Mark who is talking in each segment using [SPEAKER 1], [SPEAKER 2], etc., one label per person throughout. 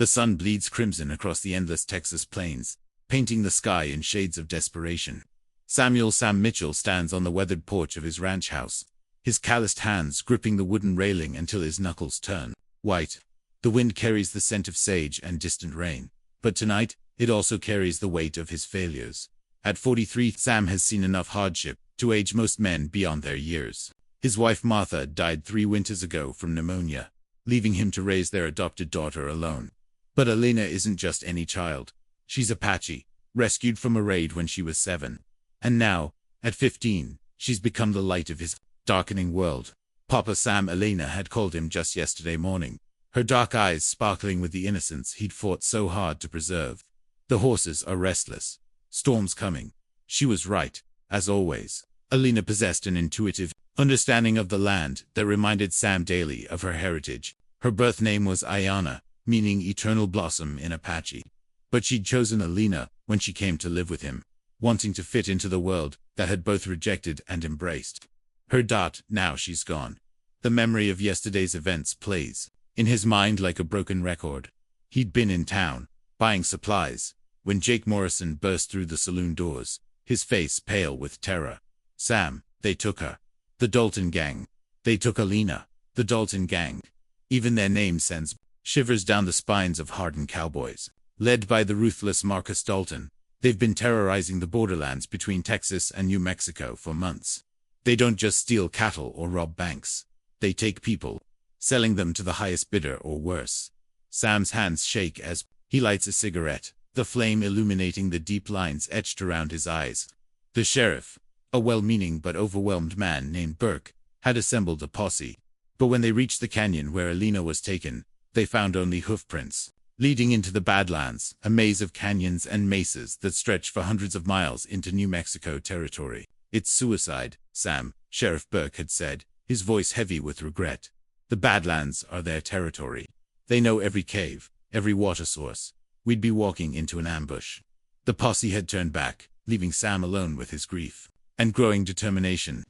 [SPEAKER 1] The sun bleeds crimson across the endless Texas plains, painting the sky in shades of desperation. Sam Mitchell stands on the weathered porch of his ranch house, his calloused hands gripping the wooden railing until his knuckles turn white. The wind carries the scent of sage and distant rain, but tonight, it also carries the weight of his failures. At 43, Sam has seen enough hardship to age most men beyond their years. His wife Martha died 3 winters ago from pneumonia, leaving him to raise their adopted daughter alone. But Elena isn't just any child. She's Apache, rescued from a raid when she was 7. And now, at 15, she's become the light of his darkening world. Papa Sam, Elena had called him just yesterday morning, her dark eyes sparkling with the innocence he'd fought so hard to preserve. The horses are restless. Storm's coming. She was right, as always. Elena possessed an intuitive understanding of the land that reminded Sam daily of her heritage. Her birth name was Ayana, meaning eternal blossom in Apache. But she'd chosen Elena when she came to live with him, wanting to fit into the world that had both rejected and embraced her. Now she's gone. The memory of yesterday's events plays in his mind like a broken record. He'd been in town, buying supplies, when Jake Morrison burst through the saloon doors, his face pale with terror. Sam, they took her. The Dalton gang. They took Elena. The Dalton gang. Even their name sends shivers down the spines of hardened cowboys. Led by the ruthless Marcus Dalton, they've been terrorizing the borderlands between Texas and New Mexico for months. They don't just steal cattle or rob banks. They take people, selling them to the highest bidder or worse. Sam's hands shake as he lights a cigarette, the flame illuminating the deep lines etched around his eyes. The sheriff, a well-meaning but overwhelmed man named Burke, had assembled a posse. But when they reached the canyon where Elena was taken, they found only hoofprints, leading into the Badlands, a maze of canyons and mesas that stretch for hundreds of miles into New Mexico territory. It's suicide, Sam, Sheriff Burke had said, his voice heavy with regret. The Badlands are their territory. They know every cave, every water source. We'd be walking into an ambush. The posse had turned back, leaving Sam alone with his grief and growing determination.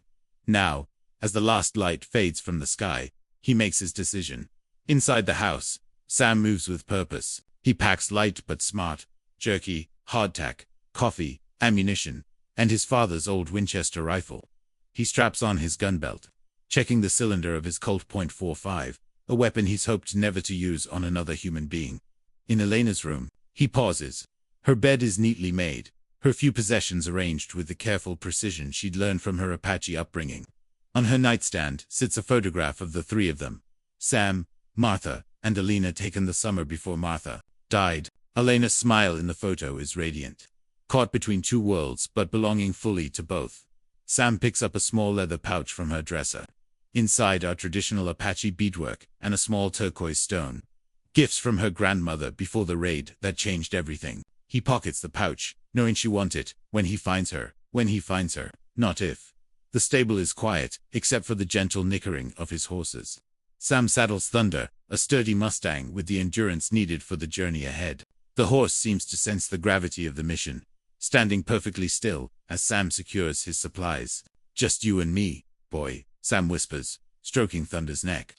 [SPEAKER 1] Now, as the last light fades from the sky, he makes his decision. Inside the house, Sam moves with purpose. He packs light but smart: jerky, hardtack, coffee, ammunition, and his father's old Winchester rifle. He straps on his gun belt, checking the cylinder of his Colt .45, a weapon he's hoped never to use on another human being. In Elena's room, he pauses. Her bed is neatly made, her few possessions arranged with the careful precision she'd learned from her Apache upbringing. On her nightstand sits a photograph of the 3 of them: Sam, Martha, and Elena, taken the summer before Martha died. Elena's smile in the photo is radiant, caught between 2 worlds but belonging fully to both. Sam picks up a small leather pouch from her dresser. Inside are traditional Apache beadwork and a small turquoise stone. Gifts from her grandmother before the raid that changed everything. He pockets the pouch, knowing she wants it when he finds her, not if. The stable is quiet, except for the gentle nickering of his horses. Sam saddles Thunder, a sturdy Mustang with the endurance needed for the journey ahead. The horse seems to sense the gravity of the mission, standing perfectly still as Sam secures his supplies. "Just you and me, boy," Sam whispers, stroking Thunder's neck.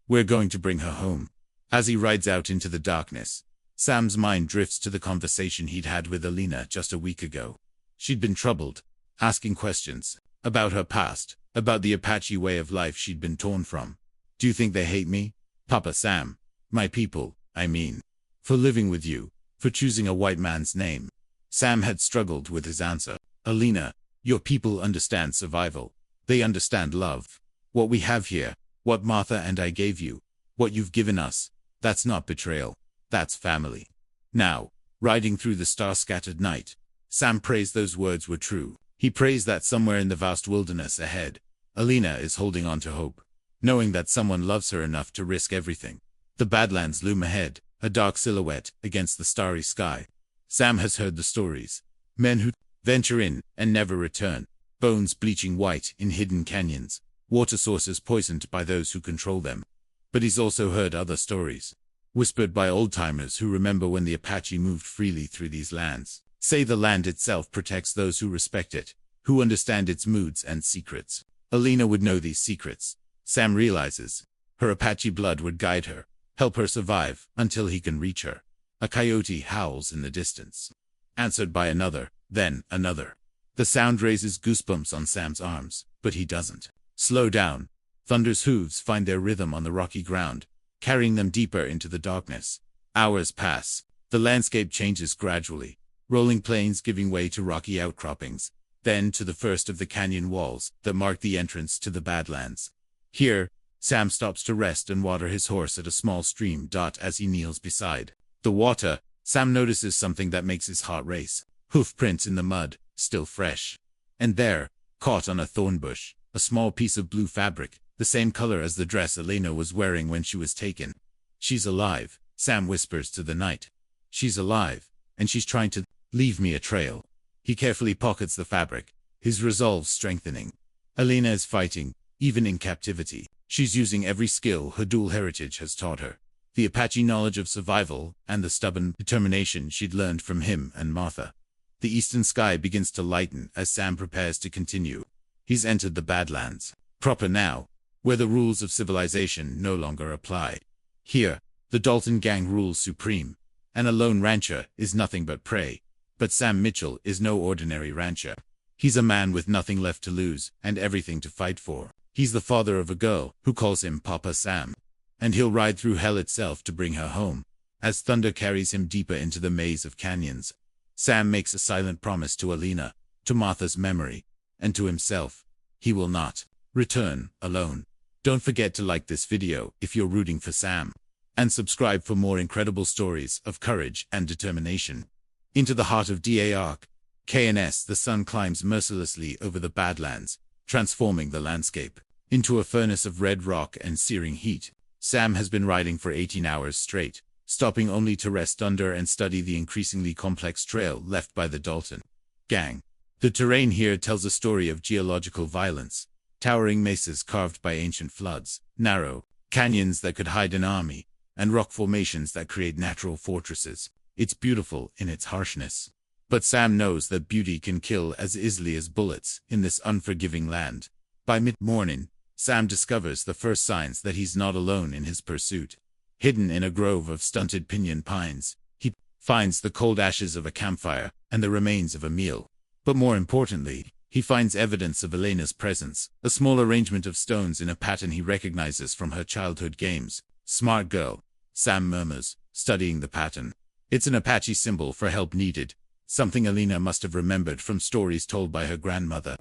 [SPEAKER 1] "We're going to bring her home." As he rides out into the darkness, Sam's mind drifts to the conversation he'd had with Elena just a week ago. She'd been troubled, asking questions about her past, about the Apache way of life she'd been torn from. "Do you think they hate me, Papa Sam? My people, I mean. For living with you, for choosing a white man's name?" Sam had struggled with his answer. "Elena, your people understand survival. They understand love. What we have here, what Martha and I gave you, what you've given us, that's not betrayal. That's family." Now, riding through the star-scattered night, Sam prays those words were true. He prays that somewhere in the vast wilderness ahead, Elena is holding on to hope, knowing that someone loves her enough to risk everything. The Badlands loom ahead, a dark silhouette against the starry sky. Sam has heard the stories. Men who venture in and never return, bones bleaching white in hidden canyons, water sources poisoned by those who control them. But he's also heard other stories, whispered by old-timers who remember when the Apache moved freely through these lands. Say the land itself protects those who respect it, who understand its moods and secrets. Elena would know these secrets. Sam realizes her Apache blood would guide her, Help her survive until he can reach her. A coyote howls in the distance, answered by another, then another. The sound raises goosebumps on Sam's arms, but he doesn't slow down. Thunder's hooves find their rhythm on the rocky ground, carrying them deeper into the darkness. Hours pass. The landscape changes gradually, rolling plains giving way to rocky outcroppings, then to the first of the canyon walls that mark the entrance to the Badlands. Here, Sam stops to rest and water his horse at a small stream. As he kneels beside the water, Sam notices something that makes his heart race. Hoof prints in the mud, still fresh. And there, caught on a thorn bush, a small piece of blue fabric, the same color as the dress Elena was wearing when she was taken. She's alive, Sam whispers to the night. She's alive, and she's trying to leave me a trail. He carefully pockets the fabric, his resolve strengthening. Elena is fighting, even in captivity. She's using every skill her dual heritage has taught her. The Apache knowledge of survival and the stubborn determination she'd learned from him and Martha. The eastern sky begins to lighten as Sam prepares to continue. He's entered the Badlands, proper now, where the rules of civilization no longer apply. Here, the Dalton gang rules supreme, and a lone rancher is nothing but prey. But Sam Mitchell is no ordinary rancher. He's a man with nothing left to lose and everything to fight for. He's the father of a girl who calls him Papa Sam, and he'll ride through hell itself to bring her home. As thunder carries him deeper into the maze of canyons, Sam makes a silent promise to Elena, to Martha's memory, and to himself. He will not return alone. Don't forget to like this video if you're rooting for Sam, and subscribe for more incredible stories of courage and determination. Into the heart of Dark KNS, the sun climbs mercilessly over the Badlands, transforming the landscape into a furnace of red rock and searing heat. Sam has been riding for 18 hours straight, stopping only to rest under and study the increasingly complex trail left by the Dalton gang. The terrain here tells a story of geological violence, towering mesas carved by ancient floods, narrow canyons that could hide an army, and rock formations that create natural fortresses. It's beautiful in its harshness. But Sam knows that beauty can kill as easily as bullets in this unforgiving land. By mid-morning, Sam discovers the first signs that he's not alone in his pursuit. Hidden in a grove of stunted pinyon pines, he finds the cold ashes of a campfire and the remains of a meal. But more importantly, he finds evidence of Elena's presence, a small arrangement of stones in a pattern he recognizes from her childhood games. Smart girl, Sam murmurs, studying the pattern. It's an Apache symbol for help needed, something Elena must have remembered from stories told by her grandmother.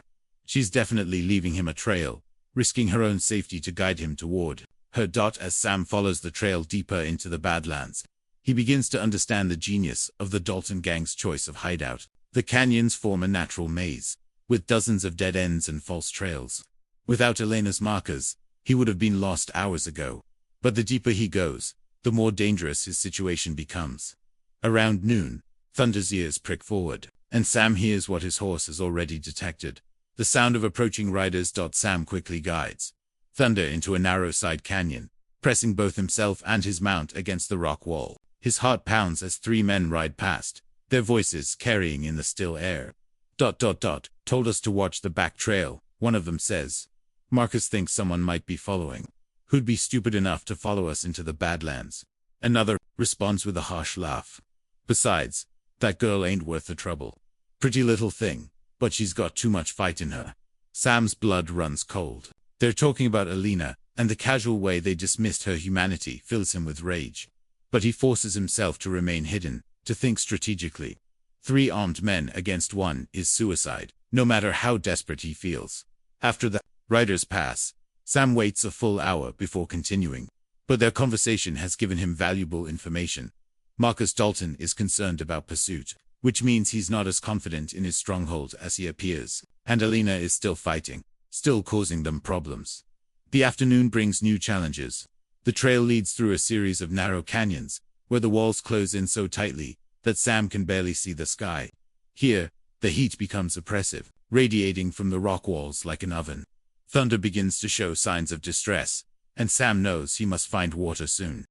[SPEAKER 1] She's definitely leaving him a trail, risking her own safety to guide him toward her. As Sam follows the trail deeper into the Badlands, he begins to understand the genius of the Dalton gang's choice of hideout. The canyons form a natural maze, with dozens of dead ends and false trails. Without Elena's markers, he would have been lost hours ago. But the deeper he goes, the more dangerous his situation becomes. Around noon, Thunder's ears prick forward, and Sam hears what his horse has already detected. The sound of approaching riders. Sam quickly guides Thunder into a narrow side canyon, pressing both himself and his mount against the rock wall. His heart pounds as three men ride past, their voices carrying in the still air. Told us to watch the back trail, one of them says. Marcus thinks someone might be following. Who'd be stupid enough to follow us into the Badlands? Another responds with a harsh laugh. Besides, that girl ain't worth the trouble. Pretty little thing, but she's got too much fight in her. Sam's blood runs cold. They're talking about Elena, and the casual way they dismissed her humanity fills him with rage. But he forces himself to remain hidden, to think strategically. 3 armed men against 1 is suicide, no matter how desperate he feels. After the riders pass, Sam waits a full hour before continuing. But their conversation has given him valuable information. Marcus Dalton is concerned about pursuit, which means he's not as confident in his stronghold as he appears. And Elena is still fighting, still causing them problems. The afternoon brings new challenges. The trail leads through a series of narrow canyons, where the walls close in so tightly that Sam can barely see the sky. Here, the heat becomes oppressive, radiating from the rock walls like an oven. Thunder begins to show signs of distress, and Sam knows he must find water soon.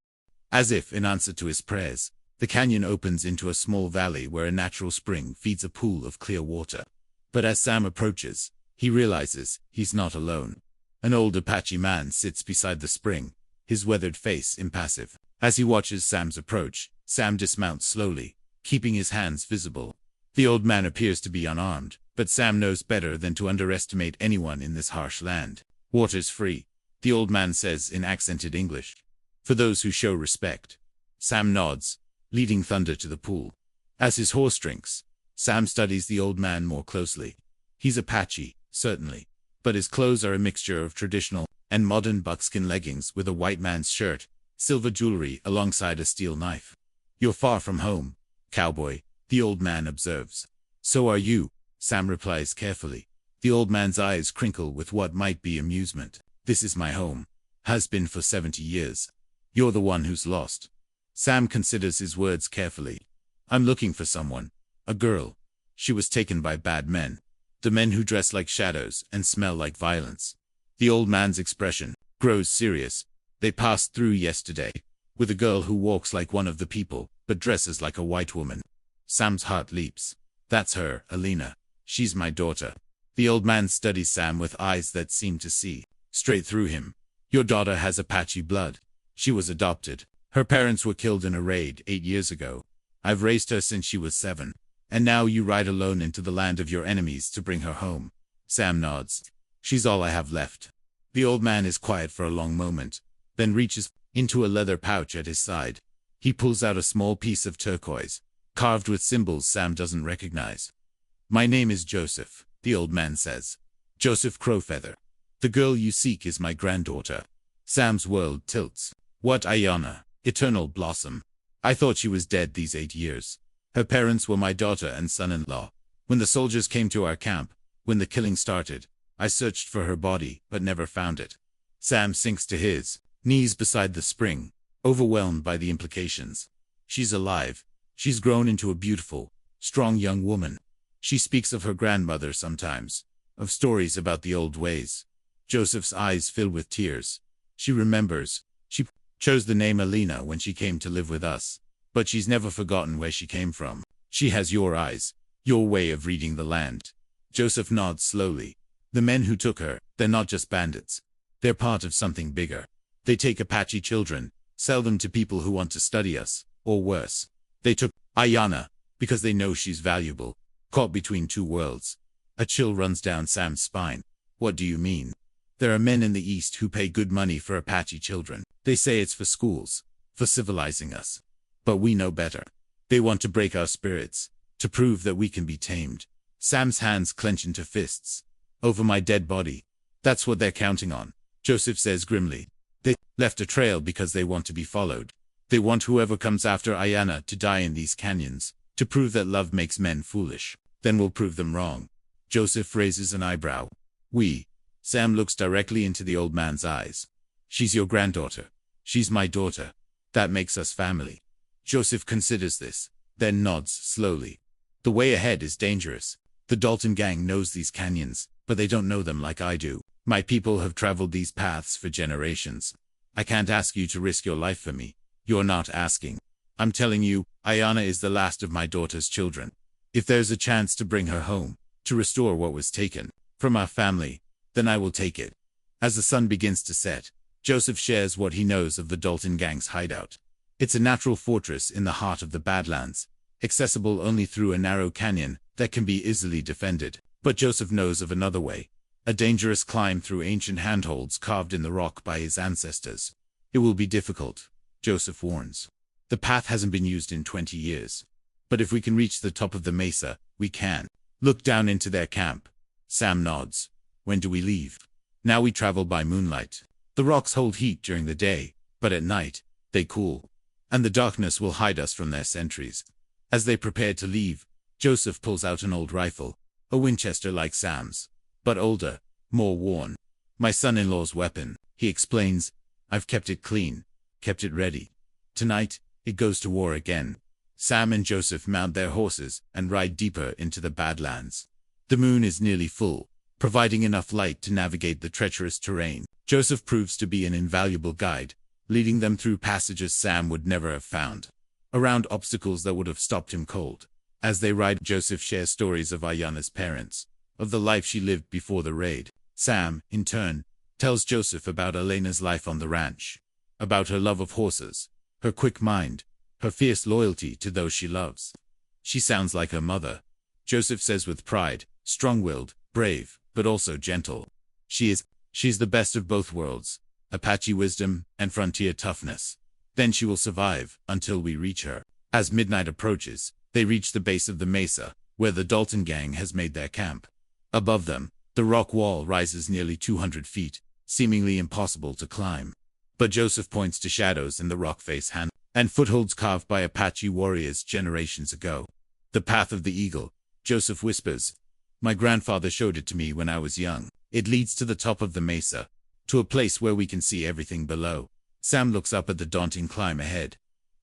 [SPEAKER 1] As if in answer to his prayers, the canyon opens into a small valley where a natural spring feeds a pool of clear water. But as Sam approaches, he realizes he's not alone. An old Apache man sits beside the spring, his weathered face impassive. As he watches Sam's approach, Sam dismounts slowly, keeping his hands visible. The old man appears to be unarmed, but Sam knows better than to underestimate anyone in this harsh land. "Water's free," the old man says in accented English. "For those who show respect." Sam nods, leading Thunder to the pool. As his horse drinks, Sam studies the old man more closely. He's Apache, certainly, but his clothes are a mixture of traditional and modern buckskin leggings with a white man's shirt, silver jewelry alongside a steel knife. "You're far from home, cowboy," the old man observes. "So are you," Sam replies carefully. The old man's eyes crinkle with what might be amusement. "This is my home. Has been for 70 years. You're the one who's lost." Sam considers his words carefully. "I'm looking for someone. A girl. She was taken by bad men. The men who dress like shadows and smell like violence." The old man's expression grows serious. "They passed through yesterday, with a girl who walks like one of the people, but dresses like a white woman." Sam's heart leaps. "That's her, Elena. She's my daughter." The old man studies Sam with eyes that seem to see straight through him. "Your daughter has Apache blood. She was adopted. Her parents were killed in a raid 8 years ago. I've raised her since she was 7. And now you ride alone into the land of your enemies to bring her home." Sam nods. "She's all I have left." The old man is quiet for a long moment, then reaches into a leather pouch at his side. He pulls out a small piece of turquoise, carved with symbols Sam doesn't recognize. "My name is Joseph," the old man says. "Joseph Crowfeather. The girl you seek is my granddaughter." Sam's world tilts. "What, Ayana? Eternal Blossom? I thought she was dead these 8 years. Her parents were my daughter and son-in-law. When the soldiers came to our camp, when the killing started, I searched for her body, but never found it." Sam sinks to his knees beside the spring, overwhelmed by the implications. "She's alive. She's grown into a beautiful, strong young woman. She speaks of her grandmother sometimes, of stories about the old ways." Joseph's eyes fill with tears. "She remembers. She chose the name Elena when she came to live with us. But she's never forgotten where she came from. She has your eyes, your way of reading the land." Joseph nods slowly. "The men who took her, they're not just bandits. They're part of something bigger. They take Apache children, sell them to people who want to study us, or worse. They took Ayana because they know she's valuable, caught between two worlds." A chill runs down Sam's spine. "What do you mean?" "There are men in the East who pay good money for Apache children. They say it's for schools, for civilizing us. But we know better. They want to break our spirits, to prove that we can be tamed." Sam's hands clench into fists. "Over my dead body. That's what they're counting on," Joseph says grimly. "They left a trail because they want to be followed. They want whoever comes after Ayana to die in these canyons, to prove that love makes men foolish. Then we'll prove them wrong." Joseph raises an eyebrow. "We?" Sam looks directly into the old man's eyes. "She's your granddaughter. She's my daughter. That makes us family." Joseph considers this, then nods slowly. "The way ahead is dangerous. The Dalton gang knows these canyons, but they don't know them like I do. My people have traveled these paths for generations. I can't ask you to risk your life for me. You're not asking. I'm telling you, Ayana is the last of my daughter's children. If there's a chance to bring her home, to restore what was taken from our family, then I will take it." As the sun begins to set, Joseph shares what he knows of the Dalton gang's hideout. It's a natural fortress in the heart of the Badlands, accessible only through a narrow canyon that can be easily defended. But Joseph knows of another way, a dangerous climb through ancient handholds carved in the rock by his ancestors. "It will be difficult," Joseph warns. "The path hasn't been used in 20 years. But if we can reach the top of the mesa, we can." "Look down into their camp." Sam nods. "When do we leave?" "Now we travel by moonlight. The rocks hold heat during the day, but at night, they cool. And the darkness will hide us from their sentries." As they prepare to leave, Joseph pulls out an old rifle, a Winchester like Sam's, but older, more worn. "My son-in-law's weapon," he explains. "I've kept it clean, kept it ready. Tonight, it goes to war again." Sam and Joseph mount their horses and ride deeper into the Badlands. The moon is nearly full, providing enough light to navigate the treacherous terrain. Joseph proves to be an invaluable guide, leading them through passages Sam would never have found, around obstacles that would have stopped him cold. As they ride, Joseph shares stories of Ayana's parents, of the life she lived before the raid. Sam, in turn, tells Joseph about Elena's life on the ranch, about her love of horses, her quick mind, her fierce loyalty to those she loves. She sounds like her mother, Joseph says with pride, strong-willed, brave, but also gentle. She's the best of both worlds, Apache wisdom and frontier toughness. Then she will survive until we reach her. As midnight approaches, they reach the base of the mesa, where the Dalton gang has made their camp. Above them, the rock wall rises nearly 200 feet, seemingly impossible to climb. But Joseph points to shadows in the rock face hand and footholds carved by Apache warriors generations ago. The path of the eagle, Joseph whispers. My grandfather showed it to me when I was young. It leads to the top of the mesa, to a place where we can see everything below. Sam looks up at the daunting climb ahead.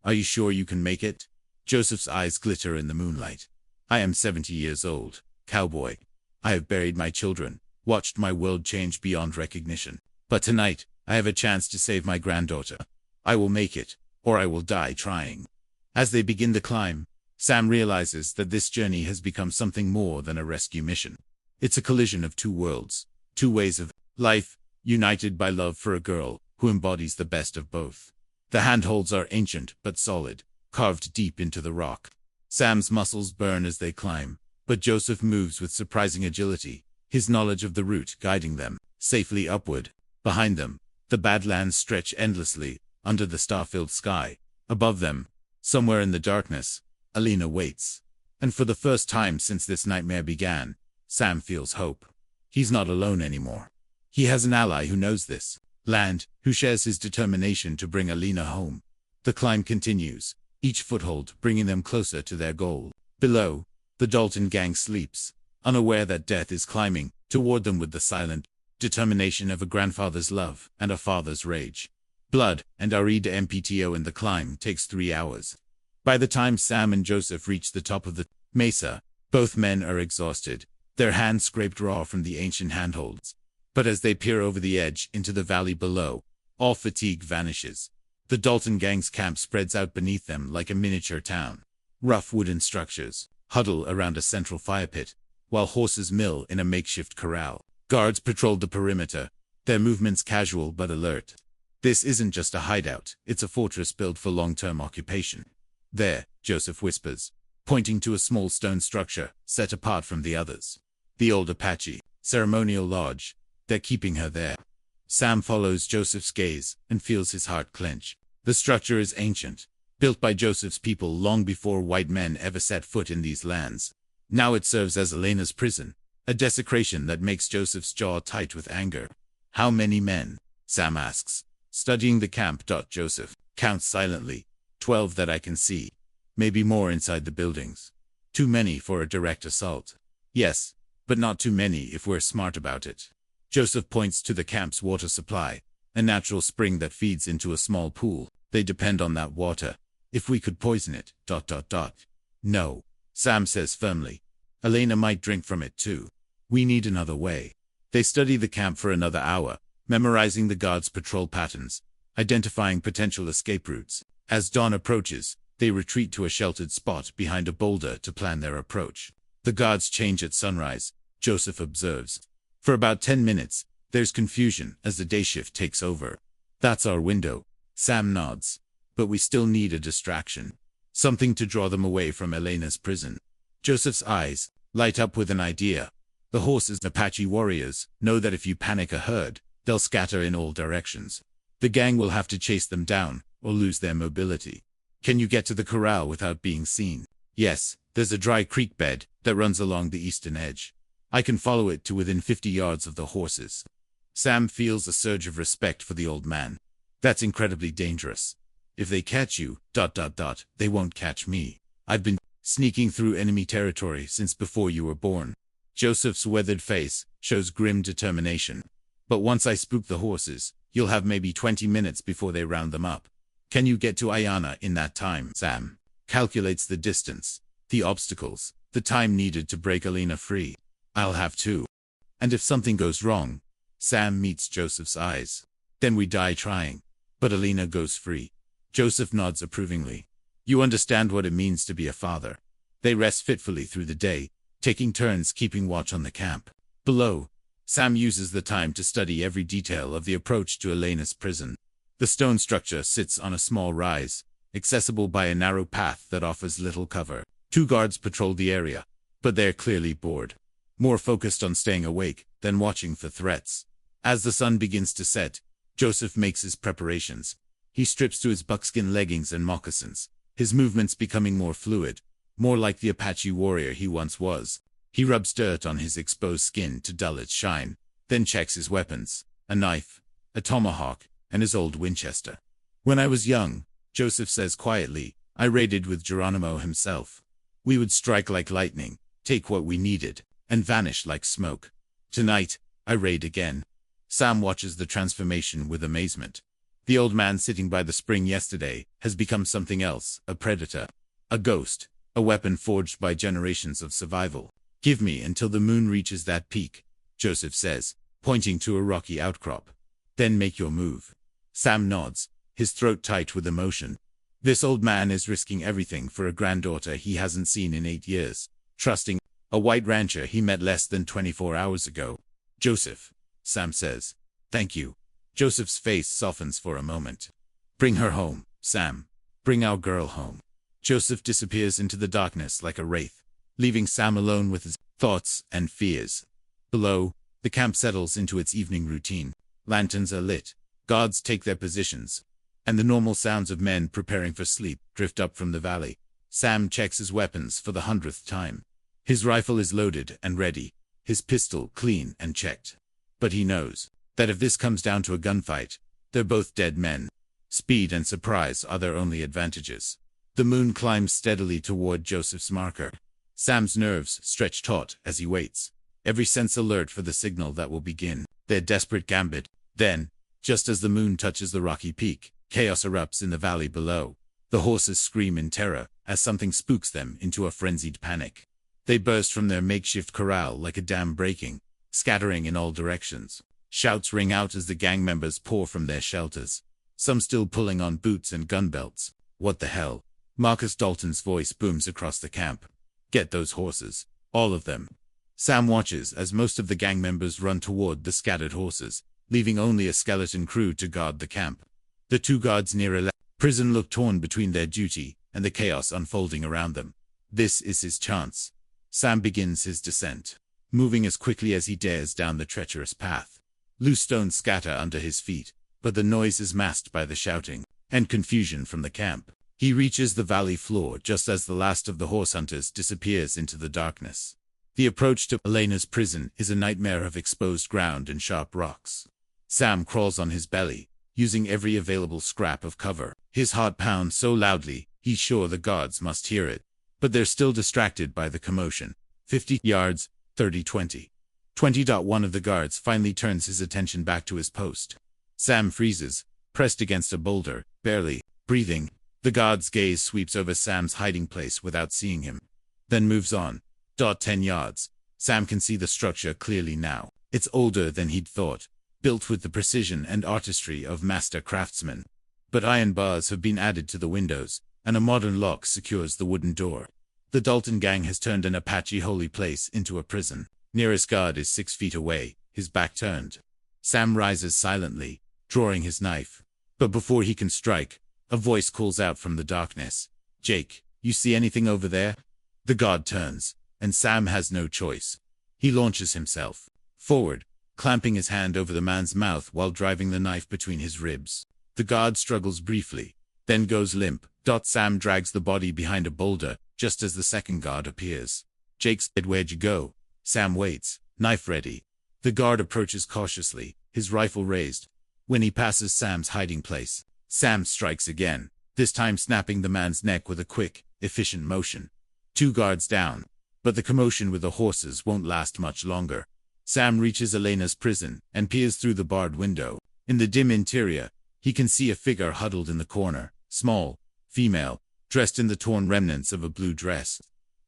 [SPEAKER 1] Are you sure you can make it? Joseph's eyes glitter in the moonlight. I am 70 years old, cowboy. I have buried my children, watched my world change beyond recognition. But tonight, I have a chance to save my granddaughter. I will make it, or I will die trying. As they begin the climb, Sam realizes that this journey has become something more than a rescue mission. It's a collision of two worlds, two ways of life, united by love for a girl who embodies the best of both. The handholds are ancient but solid, carved deep into the rock. Sam's muscles burn as they climb, but Joseph moves with surprising agility, his knowledge of the route guiding them safely upward. Behind them, the Badlands stretch endlessly, under the star-filled sky. Above them, somewhere in the darkness, Elena waits. And for the first time since this nightmare began, Sam feels hope. He's not alone anymore. He has an ally who knows this land, who shares his determination to bring Elena home. The climb continues, each foothold bringing them closer to their goal. Below, the Dalton gang sleeps, unaware that death is climbing toward them with the silent determination of a grandfather's love and a father's rage. Blood and Arida MPTO in the climb takes 3 hours. By the time Sam and Joseph reach the top of the mesa, both men are exhausted, their hands scraped raw from the ancient handholds. But as they peer over the edge into the valley below, all fatigue vanishes. The Dalton gang's camp spreads out beneath them like a miniature town. Rough wooden structures huddle around a central fire pit, while horses mill in a makeshift corral. Guards patrolled the perimeter, their movements casual but alert. This isn't just a hideout, it's a fortress built for long-term occupation. There, Joseph whispers, pointing to a small stone structure set apart from the others. The old Apache ceremonial lodge. They're keeping her there. Sam follows Joseph's gaze and feels his heart clench. The structure is ancient, built by Joseph's people long before white men ever set foot in these lands. Now it serves as Elena's prison, a desecration that makes Joseph's jaw tight with anger. How many men? Sam asks, studying the camp. Joseph counts silently. 12 that I can see. Maybe more inside the buildings. Too many for a direct assault. Yes, but not too many if we're smart about it. Joseph points to the camp's water supply, a natural spring that feeds into a small pool. They depend on that water. If we could poison it. No, Sam says firmly. Elena might drink from it too. We need another way. They study the camp for another hour, memorizing the guards' patrol patterns, identifying potential escape routes. As dawn approaches, they retreat to a sheltered spot behind a boulder to plan their approach. The guards change at sunrise, Joseph observes. For about 10 minutes, there's confusion as the day shift takes over. That's our window, Sam nods. But we still need a distraction. Something to draw them away from Elena's prison. Joseph's eyes light up with an idea. The horses, Apache warriors, know that if you panic a herd, they'll scatter in all directions. The gang will have to chase them down, or lose their mobility. Can you get to the corral without being seen? Yes, there's a dry creek bed that runs along the eastern edge. I can follow it to within 50 yards of the horses. Sam feels a surge of respect for the old man. That's incredibly dangerous. If they catch you, they won't catch me. I've been sneaking through enemy territory since before you were born. Joseph's weathered face shows grim determination. But once I spook the horses, you'll have maybe 20 minutes before they round them up. Can you get to Ayana in that time? Sam calculates the distance, the obstacles, the time needed to break Elena free. I'll have to. And if something goes wrong, Sam meets Joseph's eyes. Then we die trying. But Elena goes free. Joseph nods approvingly. You understand what it means to be a father. They rest fitfully through the day, taking turns keeping watch on the camp. Below, Sam uses the time to study every detail of the approach to Elena's prison. The stone structure sits on a small rise, accessible by a narrow path that offers little cover. 2 guards patrol the area, but they're clearly bored, more focused on staying awake than watching for threats. As the sun begins to set, Joseph makes his preparations. He strips to his buckskin leggings and moccasins, his movements becoming more fluid, more like the Apache warrior he once was. He rubs dirt on his exposed skin to dull its shine, then checks his weapons, a knife, a tomahawk, and his old Winchester. When I was young, Joseph says quietly, I raided with Geronimo himself. We would strike like lightning, take what we needed, and vanish like smoke. Tonight, I raid again. Sam watches the transformation with amazement. The old man sitting by the spring yesterday has become something else, a predator, a ghost, a weapon forged by generations of survival. Give me until the moon reaches that peak, Joseph says, pointing to a rocky outcrop. Then make your move. Sam nods, his throat tight with emotion. This old man is risking everything for a granddaughter he hasn't seen in 8 years, trusting a white rancher he met less than 24 hours ago. Joseph, Sam says. Thank you. Joseph's face softens for a moment. Bring her home, Sam. Bring our girl home. Joseph disappears into the darkness like a wraith, leaving Sam alone with his thoughts and fears. Below, the camp settles into its evening routine. Lanterns are lit, guards take their positions, and the normal sounds of men preparing for sleep drift up from the valley. Sam checks his weapons for the 100th time. His rifle is loaded and ready, his pistol clean and checked. But he knows that if this comes down to a gunfight, they're both dead men. Speed and surprise are their only advantages. The moon climbs steadily toward Joseph's marker. Sam's nerves stretch taut as he waits, every sense alert for the signal that will begin their desperate gambit. Then, just as the moon touches the rocky peak, chaos erupts in the valley below. The horses scream in terror as something spooks them into a frenzied panic. They burst from their makeshift corral like a dam breaking, scattering in all directions. Shouts ring out as the gang members pour from their shelters, some still pulling on boots and gun belts. What the hell? Marcus Dalton's voice booms across the camp. Get those horses, all of them. Sam watches as most of the gang members run toward the scattered horses, leaving only a skeleton crew to guard the camp. The 2 guards near a prison look torn between their duty and the chaos unfolding around them. This is his chance. Sam begins his descent, moving as quickly as he dares down the treacherous path. Loose stones scatter under his feet, but the noise is masked by the shouting and confusion from the camp. He reaches the valley floor just as the last of the horse hunters disappears into the darkness. The approach to Elena's prison is a nightmare of exposed ground and sharp rocks. Sam crawls on his belly, using every available scrap of cover. His heart pounds so loudly, he's sure the guards must hear it. But they're still distracted by the commotion. 50 yards, 30-20. 20. One of the guards finally turns his attention back to his post. Sam freezes, pressed against a boulder, barely breathing. The guard's gaze sweeps over Sam's hiding place without seeing him, then moves on. 10 yards. Sam can see the structure clearly now. It's older than he'd thought, built with the precision and artistry of master craftsmen. But iron bars have been added to the windows, and a modern lock secures the wooden door. The Dalton gang has turned an Apache holy place into a prison. Nearest guard is 6 feet away, his back turned. Sam rises silently, drawing his knife. But before he can strike, a voice calls out from the darkness. Jake, you see anything over there? The guard turns, and Sam has no choice. He launches himself forward, clamping his hand over the man's mouth while driving the knife between his ribs. The guard struggles briefly, then goes limp. Sam drags the body behind a boulder, just as the second guard appears. Jake's dead. Where'd you go? Sam waits, knife ready. The guard approaches cautiously, his rifle raised. When he passes Sam's hiding place, Sam strikes again, this time snapping the man's neck with a quick, efficient motion. 2 guards down, but the commotion with the horses won't last much longer. Sam reaches Elena's prison and peers through the barred window. In the dim interior, he can see a figure huddled in the corner, small, female, dressed in the torn remnants of a blue dress.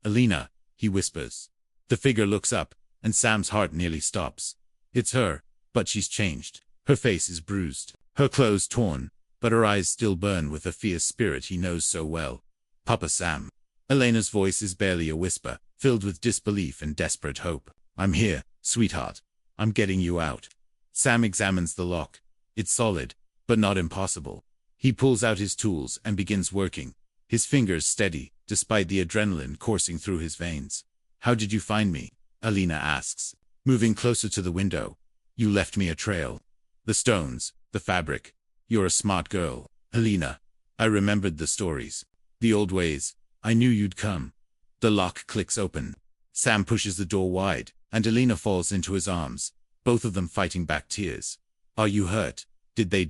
[SPEAKER 1] Elena, he whispers. The figure looks up, and Sam's heart nearly stops. It's her, but she's changed. Her face is bruised, her clothes torn, but her eyes still burn with the fierce spirit he knows so well. Papa Sam. Elena's voice is barely a whisper, filled with disbelief and desperate hope. I'm here, sweetheart. I'm getting you out. Sam examines the lock. It's solid, but not impossible. He pulls out his tools and begins working, his fingers steady, despite the adrenaline coursing through his veins. "How did you find me?" Elena asks, moving closer to the window. "You left me a trail. The stones, the fabric. You're a smart girl, Elena." I remembered the stories. The old ways. I knew you'd come. The lock clicks open. Sam pushes the door wide, and Elena falls into his arms, both of them fighting back tears. "Are you hurt? Did they ...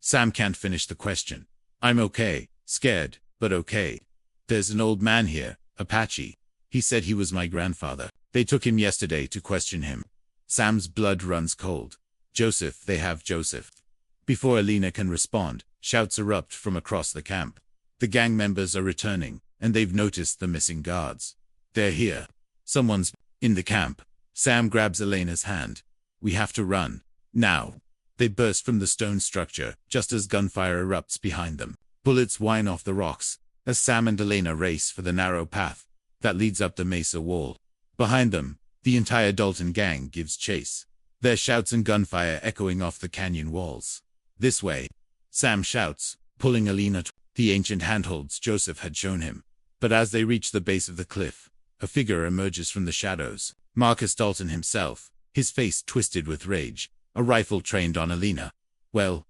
[SPEAKER 1] Sam can't finish the question. "I'm okay, scared, but okay. There's an old man here, Apache. He said he was my grandfather. They took him yesterday to question him." Sam's blood runs cold. "Joseph, they have Joseph." Before Elena can respond, shouts erupt from across the camp. The gang members are returning, and they've noticed the missing guards. "They're here. Someone's in the camp." Sam grabs Elena's hand. "We have to run. Now." They burst from the stone structure, just as gunfire erupts behind them. Bullets whine off the rocks, as Sam and Elena race for the narrow path that leads up the mesa wall. Behind them, the entire Dalton gang gives chase, their shouts and gunfire echoing off the canyon walls. "This way," Sam shouts, pulling Elena to the ancient handholds Joseph had shown him. But as they reach the base of the cliff, a figure emerges from the shadows. Marcus Dalton himself, his face twisted with rage, a rifle trained on Elena. Well,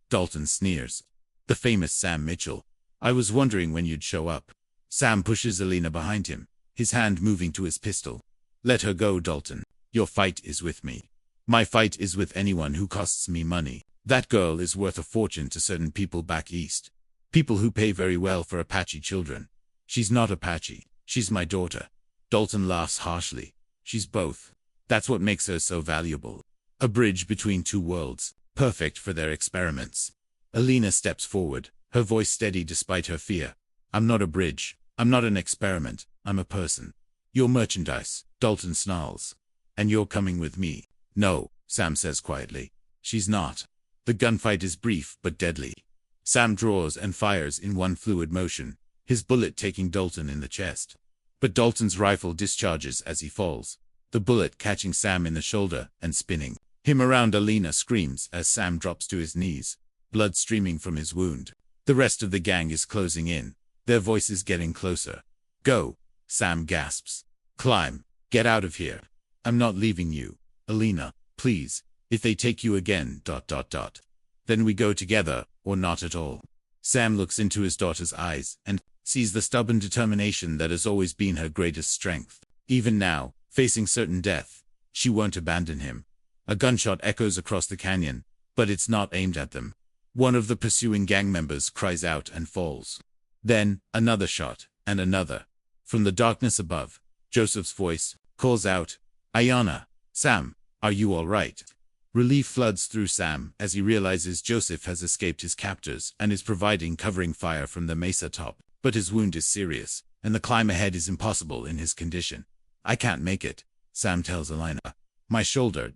[SPEAKER 1] Dalton sneers. "The famous Sam Mitchell. I was wondering when you'd show up." Sam pushes Elena behind him, his hand moving to his pistol. "Let her go, Dalton. Your fight is with me. My fight is with anyone who costs me money. That girl is worth a fortune to certain people back east. People who pay very well for Apache children. She's not Apache. She's my daughter." Dalton laughs harshly. "She's both. That's what makes her so valuable. A bridge between two worlds, perfect for their experiments." Elena steps forward, her voice steady despite her fear. "I'm not a bridge. I'm not an experiment. I'm a person." "You're merchandise," Dalton snarls. "And you're coming with me." "No," Sam says quietly. "She's not." The gunfight is brief but deadly. Sam draws and fires in one fluid motion, his bullet taking Dalton in the chest. But Dalton's rifle discharges as he falls, the bullet catching Sam in the shoulder and spinning him around. Elena screams as Sam drops to his knees, blood streaming from his wound. The rest of the gang is closing in, their voices getting closer. "Go," Sam gasps. "Climb. Get out of here." "I'm not leaving you, Elena, please. If they take you again, ... then we go together, or not at all." Sam looks into his daughter's eyes and sees the stubborn determination that has always been her greatest strength. Even now, facing certain death, she won't abandon him. A gunshot echoes across the canyon, but it's not aimed at them. One of the pursuing gang members cries out and falls. Then, another shot, and another. From the darkness above, Joseph's voice calls out, "Ayana, Sam, are you all right?" Relief floods through Sam as he realizes Joseph has escaped his captors and is providing covering fire from the mesa top. But his wound is serious, and the climb ahead is impossible in his condition. "I can't make it," Sam tells Elena. "My shoulder ...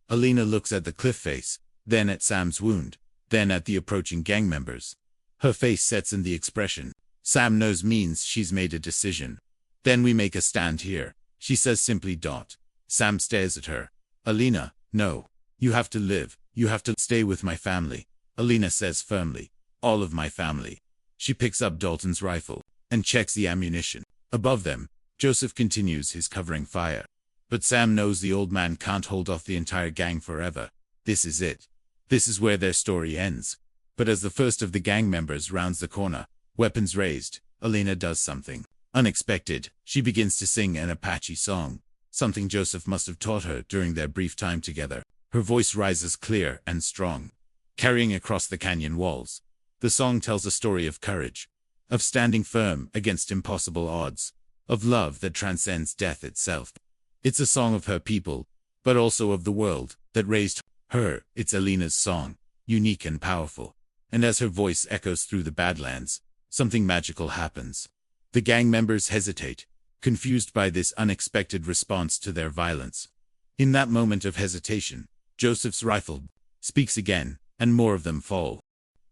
[SPEAKER 1] Elena looks at the cliff face, then at Sam's wound, then at the approaching gang members. Her face sets in the expression Sam knows means she's made a decision. "Then we make a stand here," she says simply. Sam stares at her. "Elena, no. You have to live. You have to stay with my family," Elena says firmly. "All of my family." She picks up Dalton's rifle and checks the ammunition. Above them, Joseph continues his covering fire. But Sam knows the old man can't hold off the entire gang forever. This is it. This is where their story ends. But as the first of the gang members rounds the corner, weapons raised, Elena does something unexpected. She begins to sing an Apache song, something Joseph must have taught her during their brief time together. Her voice rises clear and strong, carrying across the canyon walls. The song tells a story of courage, of standing firm against impossible odds, of love that transcends death itself. It's a song of her people, but also of the world that raised her. It's Elena's song, unique and powerful. And as her voice echoes through the Badlands, something magical happens. The gang members hesitate, confused by this unexpected response to their violence. In that moment of hesitation, Joseph's rifle speaks again, and more of them fall.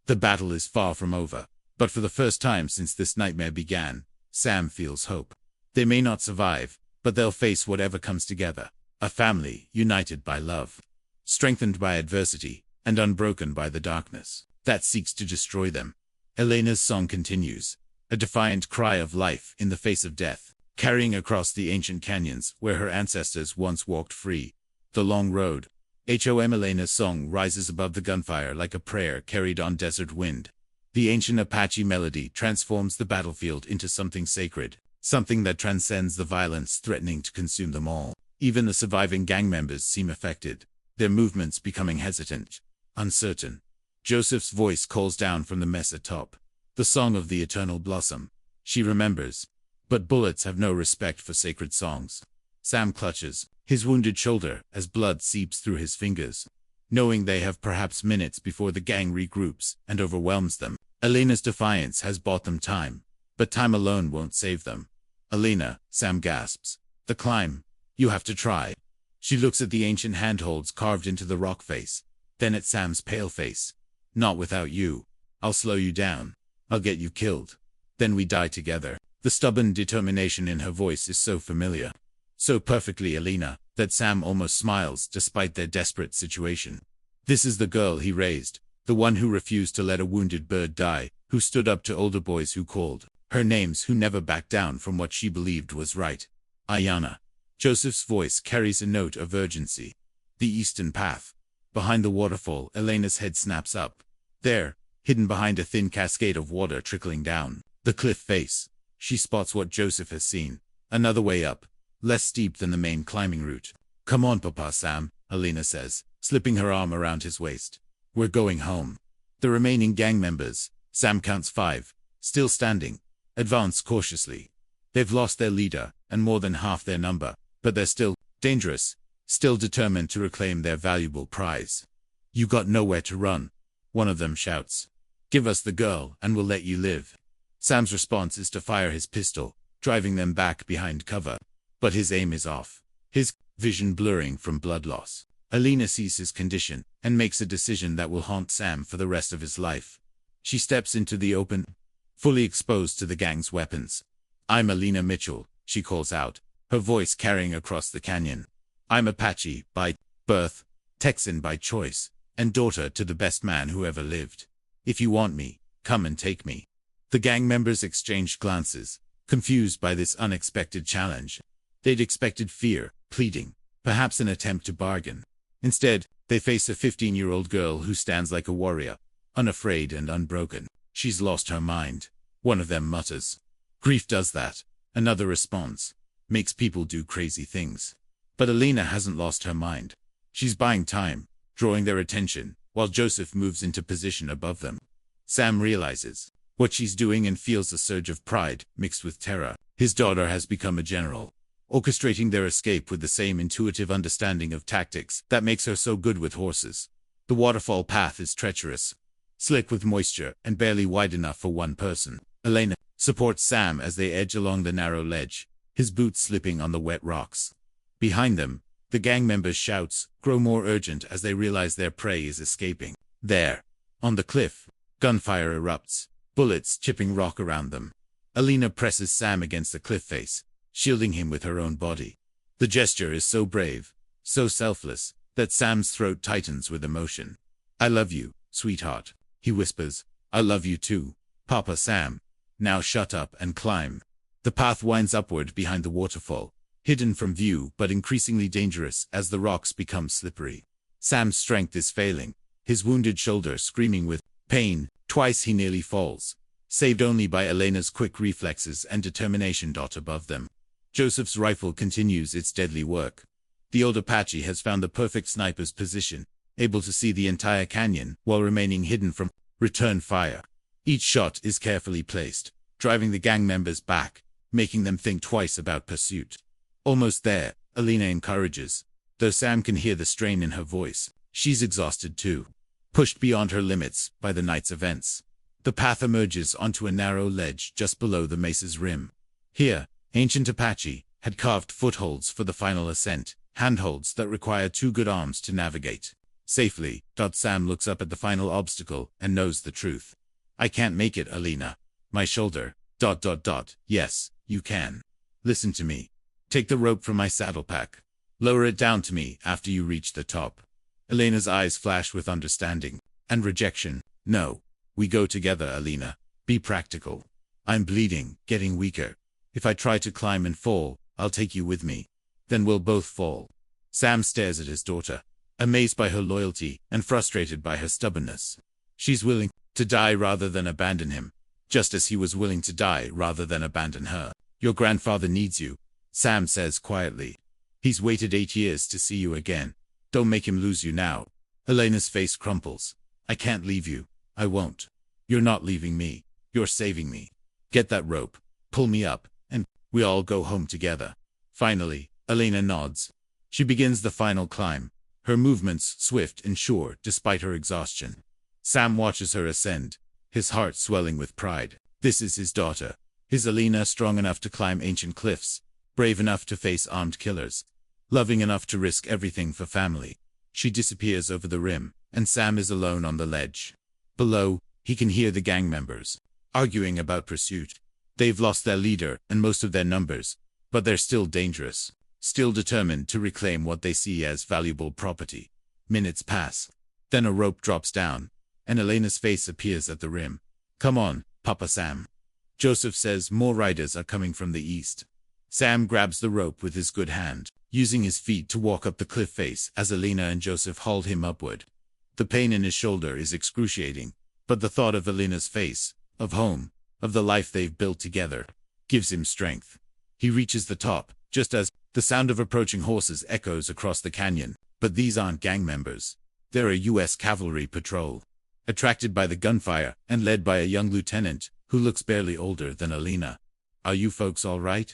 [SPEAKER 1] The battle is far from over, but for the first time since this nightmare began, Sam feels hope. They may not survive, but they'll face whatever comes together. A family united by love, strengthened by adversity, and unbroken by the darkness that seeks to destroy them. Elena's song continues, a defiant cry of life in the face of death, carrying across the ancient canyons where her ancestors once walked free. The long road. Elena's song rises above the gunfire like a prayer carried on desert wind. The ancient Apache melody transforms the battlefield into something sacred, something that transcends the violence threatening to consume them all. Even the surviving gang members seem affected, their movements becoming hesitant, uncertain. Joseph's voice calls down from the mess atop. The song of the eternal blossom. She remembers. But bullets have no respect for sacred songs. Sam clutches his wounded shoulder as blood seeps through his fingers, knowing they have perhaps minutes before the gang regroups and overwhelms them. Elena's defiance has bought them time, but time alone won't save them. Elena, Sam gasps. The climb. You have to try. She looks at the ancient handholds carved into the rock face, then at Sam's pale face. Not without you. I'll slow you down. I'll get you killed. Then we die together. The stubborn determination in her voice is so familiar, so perfectly Elena, that Sam almost smiles despite their desperate situation. This is the girl he raised, the one who refused to let a wounded bird die, who stood up to older boys who called her names, who never backed down from what she believed was right. Ayana. Joseph's voice carries a note of urgency. The eastern path. Behind the waterfall, Elena's head snaps up. There, hidden behind a thin cascade of water trickling down the cliff face, she spots what Joseph has seen. Another way up, less steep than the main climbing route. Come on, Papa Sam, Elena says, slipping her arm around his waist. We're going home. The remaining gang members, Sam counts 5, still standing, advance cautiously. They've lost their leader, and more than half their number, but they're still dangerous, still determined to reclaim their valuable prize. You got nowhere to run, one of them shouts. Give us the girl, and we'll let you live. Sam's response is to fire his pistol, driving them back behind cover. But his aim is off, his vision blurring from blood loss. Elena sees his condition, and makes a decision that will haunt Sam for the rest of his life. She steps into the open, fully exposed to the gang's weapons. I'm Elena Mitchell, she calls out, her voice carrying across the canyon. I'm Apache by birth, Texan by choice, and daughter to the best man who ever lived. If you want me, come and take me. The gang members exchanged glances, confused by this unexpected challenge. They'd expected fear, pleading, perhaps an attempt to bargain. Instead, they face a 15-year-old girl who stands like a warrior, unafraid and unbroken. She's lost her mind, one of them mutters. Grief does that, another responds. Makes people do crazy things. But Elena hasn't lost her mind. She's buying time, drawing their attention, while Joseph moves into position above them. Sam realizes what she's doing and feels a surge of pride, mixed with terror. His daughter has become a general, orchestrating their escape with the same intuitive understanding of tactics that makes her so good with horses. The waterfall path is treacherous, slick with moisture, and barely wide enough for one person. Elena supports Sam as they edge along the narrow ledge, his boots slipping on the wet rocks. Behind them, the gang members' shouts grow more urgent as they realize their prey is escaping. There, on the cliff, gunfire erupts, bullets chipping rock around them. Elena presses Sam against the cliff face, shielding him with her own body. The gesture is so brave, so selfless, that Sam's throat tightens with emotion. I love you, sweetheart, he whispers. I love you too, Papa Sam. Now shut up and climb. The path winds upward behind the waterfall, hidden from view but increasingly dangerous as the rocks become slippery. Sam's strength is failing, his wounded shoulder screaming with pain. Twice he nearly falls, saved only by Elena's quick reflexes and determination. Above them, Joseph's rifle continues its deadly work. The old Apache has found the perfect sniper's position, able to see the entire canyon while remaining hidden from return fire. Each shot is carefully placed, driving the gang members back, making them think twice about pursuit. Almost there, Elena encourages, though Sam can hear the strain in her voice. She's exhausted too, pushed beyond her limits by the night's events. The path emerges onto a narrow ledge just below the mesa's rim. Here, ancient Apache had carved footholds for the final ascent, handholds that require 2 good arms to navigate safely. Sam looks up at the final obstacle and knows the truth. I can't make it, Elena. My shoulder. Yes, you can. Listen to me. Take the rope from my saddle pack. Lower it down to me after you reach the top. Elena's eyes flash with understanding and rejection. No. We go together, Elena. Be practical. I'm bleeding, getting weaker. If I try to climb and fall, I'll take you with me. Then we'll both fall. Sam stares at his daughter, amazed by her loyalty and frustrated by her stubbornness. She's willing to die rather than abandon him, just as he was willing to die rather than abandon her. Your grandfather needs you, Sam says quietly. He's waited 8 years to see you again. Don't make him lose you now. Elena's face crumples. I can't leave you. I won't. You're not leaving me. You're saving me. Get that rope. Pull me up, and we all go home together. Finally, Elena nods. She begins the final climb, her movements swift and sure despite her exhaustion. Sam watches her ascend, his heart swelling with pride. This is his daughter. His Elena, strong enough to climb ancient cliffs, brave enough to face armed killers, loving enough to risk everything for family. She disappears over the rim, and Sam is alone on the ledge. Below, he can hear the gang members arguing about pursuit. They've lost their leader and most of their numbers, but they're still dangerous, still determined to reclaim what they see as valuable property. Minutes pass. Then a rope drops down, and Elena's face appears at the rim. Come on, Papa Sam. Joseph says more riders are coming from the east. Sam grabs the rope with his good hand, using his feet to walk up the cliff face as Elena and Joseph hauled him upward. The pain in his shoulder is excruciating, but the thought of Elena's face, of home, of the life they've built together, gives him strength. He reaches the top, just as the sound of approaching horses echoes across the canyon. But these aren't gang members. They're a U.S. cavalry patrol, attracted by the gunfire and led by a young lieutenant who looks barely older than Elena. Are you folks all right?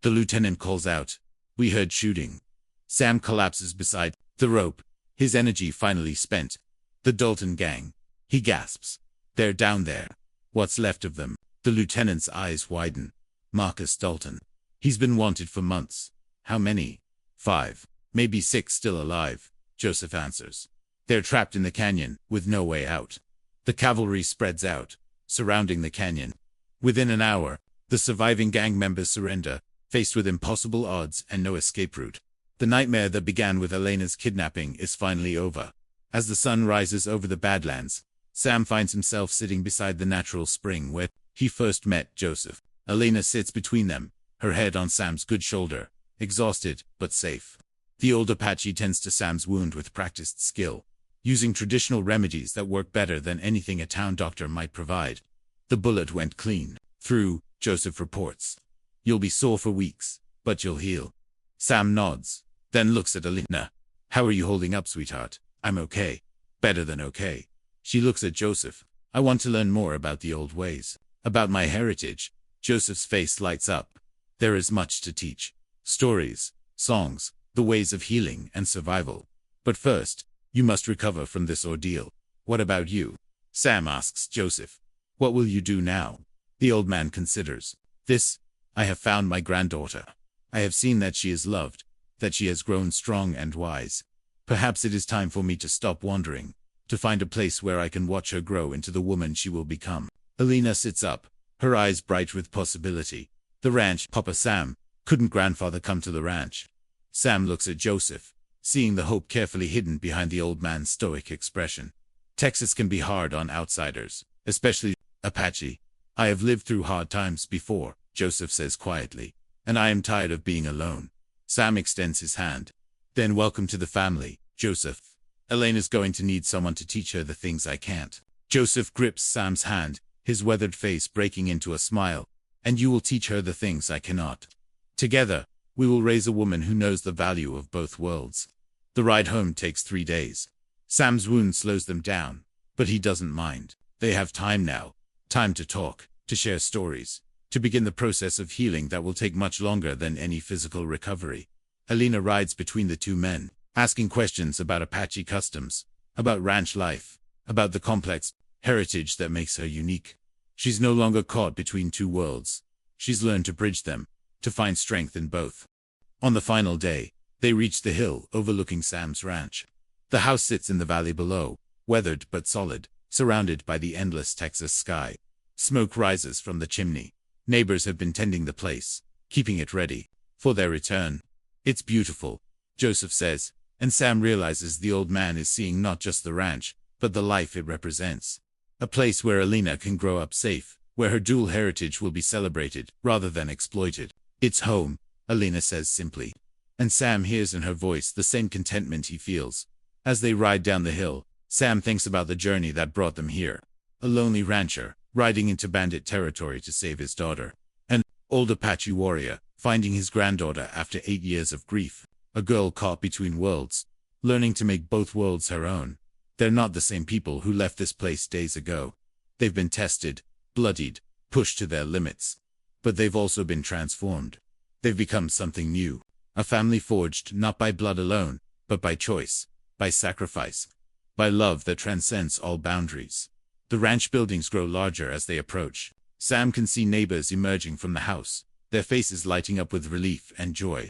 [SPEAKER 1] The lieutenant calls out. We heard shooting. Sam collapses beside the rope, his energy finally spent. The Dalton gang. He gasps. They're down there. What's left of them? The lieutenant's eyes widen. Marcus Dalton. He's been wanted for months. How many? 5. Maybe 6 still alive, Joseph answers. They're trapped in the canyon, with no way out. The cavalry spreads out, surrounding the canyon. Within an hour, the surviving gang members surrender, faced with impossible odds and no escape route. The nightmare that began with Elena's kidnapping is finally over. As the sun rises over the Badlands, Sam finds himself sitting beside the natural spring where he first met Joseph. Elena sits between them, her head on Sam's good shoulder, exhausted but safe. The old Apache tends to Sam's wound with practiced skill, using traditional remedies that work better than anything a town doctor might provide. The bullet went clean through, Joseph reports. You'll be sore for weeks, but you'll heal. Sam nods, then looks at Elena. How are you holding up, sweetheart? I'm okay. Better than okay. She looks at Joseph. I want to learn more about the old ways, about my heritage. Joseph's face lights up. There is much to teach. Stories, songs, the ways of healing and survival. But first, you must recover from this ordeal. What about you? Sam asks Joseph. What will you do now? The old man considers. I have found my granddaughter. I have seen that she is loved, that she has grown strong and wise. Perhaps it is time for me to stop wandering, to find a place where I can watch her grow into the woman she will become. Elena sits up, her eyes bright with possibility. The ranch, Papa Sam. Couldn't grandfather come to the ranch? Sam looks at Joseph, seeing the hope carefully hidden behind the old man's stoic expression. Texas can be hard on outsiders, especially Apache. I have lived through hard times before, Joseph says quietly, and I am tired of being alone. Sam extends his hand. Then welcome to the family, Joseph. Elena's going to need someone to teach her the things I can't. Joseph grips Sam's hand, his weathered face breaking into a smile. And you will teach her the things I cannot. Together, we will raise a woman who knows the value of both worlds. The ride home takes 3 days. Sam's wound slows them down, but he doesn't mind. They have time now. Time to talk, to share stories, to begin the process of healing that will take much longer than any physical recovery. Elena rides between the two men, asking questions about Apache customs, about ranch life, about the complex heritage that makes her unique. She's no longer caught between two worlds. She's learned to bridge them, to find strength in both. On the final day, they reach the hill overlooking Sam's ranch. The house sits in the valley below, weathered but solid, surrounded by the endless Texas sky. Smoke rises from the chimney. Neighbors have been tending the place, keeping it ready for their return. It's beautiful, Joseph says, and Sam realizes the old man is seeing not just the ranch, but the life it represents. A place where Elena can grow up safe, where her dual heritage will be celebrated, rather than exploited. It's home, Elena says simply. And Sam hears in her voice the same contentment he feels. As they ride down the hill, Sam thinks about the journey that brought them here. A lonely rancher, riding into bandit territory to save his daughter. An old Apache warrior, finding his granddaughter after 8 years of grief. A girl caught between worlds, learning to make both worlds her own. They're not the same people who left this place days ago. They've been tested, bloodied, pushed to their limits. But they've also been transformed. They've become something new. A family forged not by blood alone, but by choice, by sacrifice, by love that transcends all boundaries. The ranch buildings grow larger as they approach. Sam can see neighbors emerging from the house, their faces lighting up with relief and joy.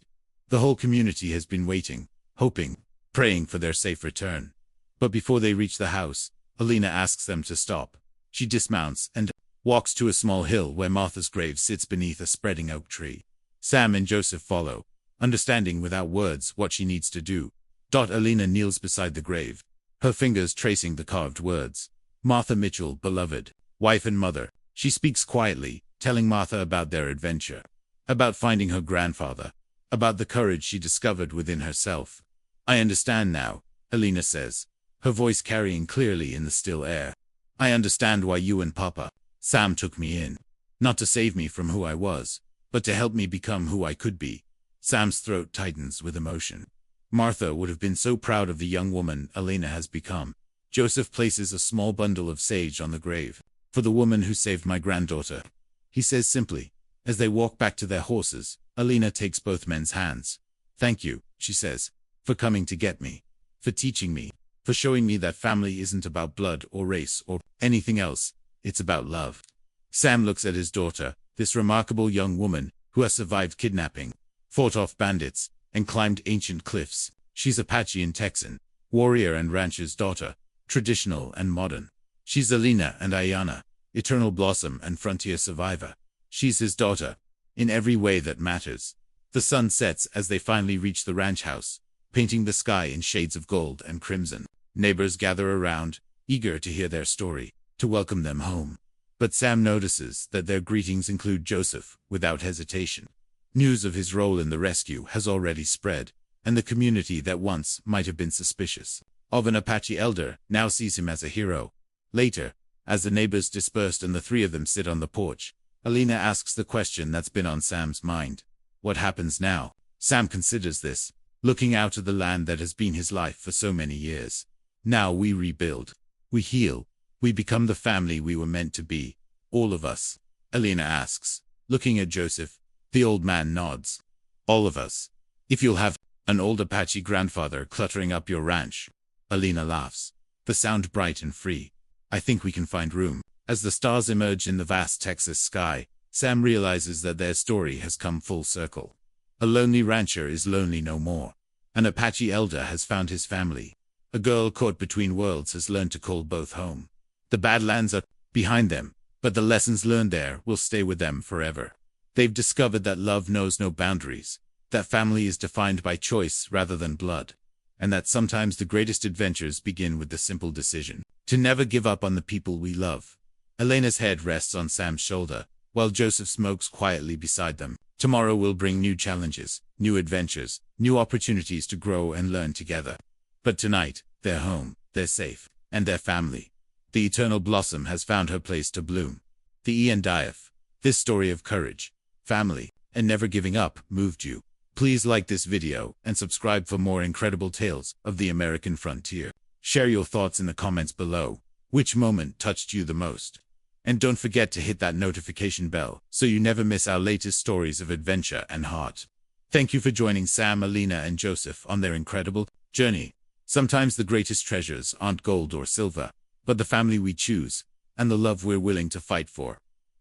[SPEAKER 1] The whole community has been waiting, hoping, praying for their safe return. But before they reach the house, Elena asks them to stop. She dismounts and walks to a small hill where Martha's grave sits beneath a spreading oak tree. Sam and Joseph follow, understanding without words what she needs to do. Elena kneels beside the grave, her fingers tracing the carved words. Martha Mitchell, beloved, wife and mother. She speaks quietly, telling Martha about their adventure, about finding her grandfather, about the courage she discovered within herself. I understand now, Elena says, her voice carrying clearly in the still air. I understand why you and Papa, Sam, took me in. Not to save me from who I was, but to help me become who I could be. Sam's throat tightens with emotion. Martha would have been so proud of the young woman Elena has become. Joseph places a small bundle of sage on the grave. For the woman who saved my granddaughter, he says simply. As they walk back to their horses, Elena takes both men's hands. Thank you, she says, for coming to get me, for teaching me, for showing me that family isn't about blood or race or anything else, it's about love. Sam looks at his daughter, this remarkable young woman who has survived kidnapping, fought off bandits, and climbed ancient cliffs. She's Apache and Texan, warrior and rancher's daughter, traditional and modern. She's Elena and Ayana, eternal blossom and frontier survivor. She's his daughter, in every way that matters. The sun sets as they finally reach the ranch house, painting the sky in shades of gold and crimson. Neighbors gather around, eager to hear their story, to welcome them home. But Sam notices that their greetings include Joseph, without hesitation. News of his role in the rescue has already spread, and the community that once might have been suspicious of an Apache elder now sees him as a hero. Later, as the neighbors dispersed and the three of them sit on the porch, Elena asks the question that's been on Sam's mind. What happens now? Sam considers this, looking out at the land that has been his life for so many years. Now we rebuild. We heal. We become the family we were meant to be. All of us. Elena asks, looking at Joseph. The old man nods. All of us. If you'll have an old Apache grandfather cluttering up your ranch. Elena laughs, the sound bright and free. I think we can find room. As the stars emerge in the vast Texas sky, Sam realizes that their story has come full circle. A lonely rancher is lonely no more. An Apache elder has found his family. A girl caught between worlds has learned to call both home. The Badlands are behind them, but the lessons learned there will stay with them forever. They've discovered that love knows no boundaries, that family is defined by choice rather than blood, and that sometimes the greatest adventures begin with the simple decision to never give up on the people we love. Elena's head rests on Sam's shoulder, while Joseph smokes quietly beside them. Tomorrow will bring new challenges, new adventures, new opportunities to grow and learn together. But tonight, they're home, they're safe, and they're family. The eternal blossom has found her place to bloom. The Ian Dief. This story of courage, family, and never giving up moved you. Please like this video and subscribe for more incredible tales of the American frontier. Share your thoughts in the comments below. Which moment touched you the most? And don't forget to hit that notification bell so you never miss our latest stories of adventure and heart. Thank you for joining Sam, Elena, and Joseph on their incredible journey. Sometimes the greatest treasures aren't gold or silver, but the family we choose and the love we're willing to fight for.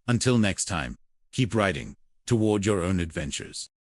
[SPEAKER 1] Until next time, keep riding toward your own adventures.